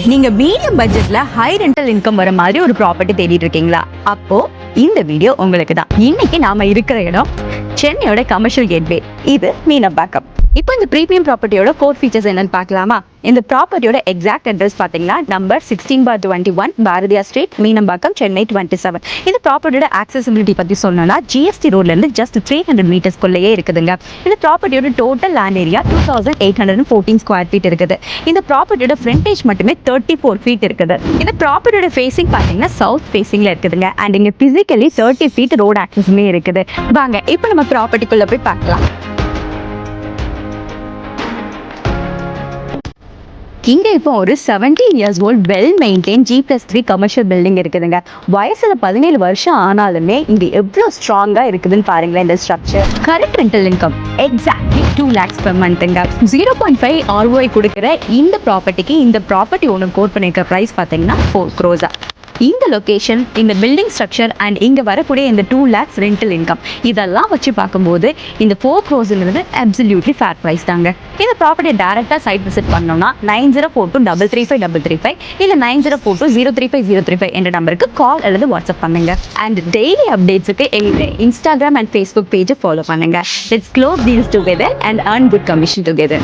நீங்க மீடியம் பட்ஜெட்ல high rental income வர மாதிரி ஒரு ப்ராப்பர்ட்டி தேடிட்டு இருக்கீங்களா? அப்போ இந்த வீடியோ உங்களுக்கு தான். இன்னைக்கு நாம இருக்கிற இடம் சென்னையோட கமர்ஷியல் கேட்வே. இது மீனம்பாக்கம். இப்போ இந்த ப்ரீமியம் ப்ராப்பர்ட்டியோட கோர் ஃபீச்சர்ஸ் என்னன்னு பார்க்கலாமா? இந்த ப்ராப்பர்ட்டியோட எக்ஸாக்ட் அட்ரஸ் பார்த்தீங்கன்னா நம்பர் 16/21 பாரதியார் ஸ்ட்ரீட், மீனம்பாக்கம், சென்னை 27. இந்த ப்ராப்பர்ட்டியோட ஆக்சசிபிலிட்டி பற்றி சொல்லணும்னா ஜிஎஸ்டி ரோட்லேருந்து ஜஸ்ட் 300 மீட்டர்ஸ்குள்ளேயே இருக்குதுங்க. இந்த ப்ராப்பர்ட்டியோட total land area 2814 square feet இருக்குது. இந்த ப்ராப்பர்ட்டியோட ஃப்ரண்டேஜ் மட்டுமே 34 ஃபீட் இருக்குது. இந்த ப்ராப்பர்ட்டியோட ஃபேசிங் பார்த்தீங்கன்னா சவுத் ஃபேசிங்கில் இருக்குதுங்க. அண்ட் இங்கே ஃபிசிக்கலி 30 ஃபீட் ரோட் ஆக்சஸுமே இருக்குது. வாங்க இப்போ நம்ம ப்ராப்பர்ட்டிக்குள்ளே போய் பார்க்கலாம். இங்கே இப்போ ஒரு 17 years old well maintain G+3 commercial building இருக்குதுங்க. வயசுல 17 வருஷம் ஆனாலுமே இங்கே எவ்வளோ ஸ்ட்ராங்காக இருக்குதுன்னு பாருங்களேன் இந்த structure. Correct rental income exactly 2 lakhs per monthங்க. 0.5 ROI கொடுக்குற இந்த ப்ராப்பர்ட்டிக்கு இந்த ப்ராப்பர்ட்டி ஓனர் கோட் பண்ணியிருக்க ப்ரைஸ் பார்த்தீங்கன்னா 4 crores. இந்த லொக்கேஷன், இந்த பில்டிங் ஸ்ட்ரக்சர் அண்ட் இங்கே வரக்கூடிய இந்த 2 lakhs ரெண்டல் இன்கம் இதெல்லாம் வச்சு பார்க்கும்போது இந்த 4 crores அப்சல்யூட்லி ஃபேர் ப்ரைஸ் தாங்க. இந்த ப்ராப்பர்ட்டியை டேரெக்டாக சைட் விசிட் பண்ணோம்னா 9042335335 இல்லை 9042035035 என்ற நம்பருக்கு கால் அல்லது வாட்ஸ்அப் பண்ணுங்க. அண்ட் டெய்லி அப்டேட்ஸுக்கு எங்களுடைய இன்ஸ்டாகிராம் அண்ட் ஃபேஸ்புக் பேஜை ஃபாலோ பண்ணுங்க. Let's close deals together and earn good commission together.